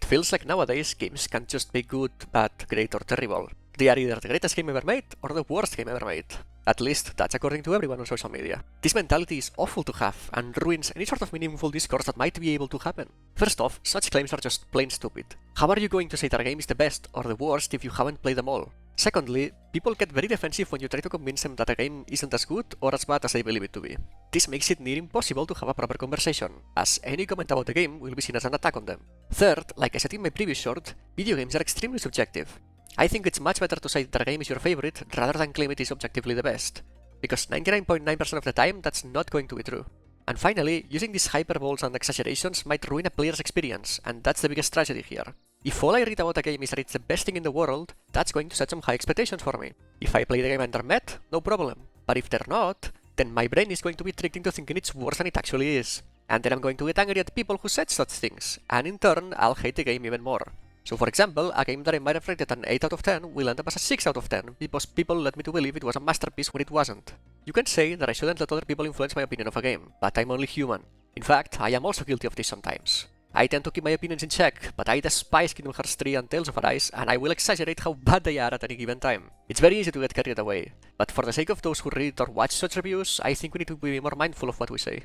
feels like nowadays games can't just be good, bad, great, or terrible. They are either the greatest game ever made or the worst game ever made. At least that's according to everyone on social media. This mentality is awful to have and ruins any sort of meaningful discourse that might be able to happen. First off, such claims are just plain stupid. How are you going to say that a game is the best or the worst if you haven't played them all? Secondly, people get very defensive when you try to convince them that a game isn't as good or as bad as they believe it to be. This makes it near impossible to have a proper conversation, as any comment about the game will be seen as an attack on them. Third, like I said in my previous short, video games are extremely subjective. I think it's much better to say that a game is your favorite rather than claim it is objectively the best, because 99.9% of the time that's not going to be true. And finally, using these hyperboles and exaggerations might ruin a player's experience, and that's the biggest tragedy here. If all I read about a game is that it's the best thing in the world, that's going to set some high expectations for me. If I play the game and they're met, no problem. But if they're not, then my brain is going to be tricked into thinking it's worse than it actually is. And then I'm going to get angry at people who said such things, and in turn, I'll hate the game even more. So for example, a game that I might have rated an 8 out of 10 will end up as a 6 out of 10 because people led me to believe it was a masterpiece when it wasn't. You can say that I shouldn't let other people influence my opinion of a game, but I'm only human. In fact, I am also guilty of this sometimes. I tend to keep my opinions in check, but I despise Kingdom Hearts 3 and Tales of Arise, and I will exaggerate how bad they are at any given time. It's very easy to get carried away, but for the sake of those who read or watch such reviews, I think we need to be more mindful of what we say.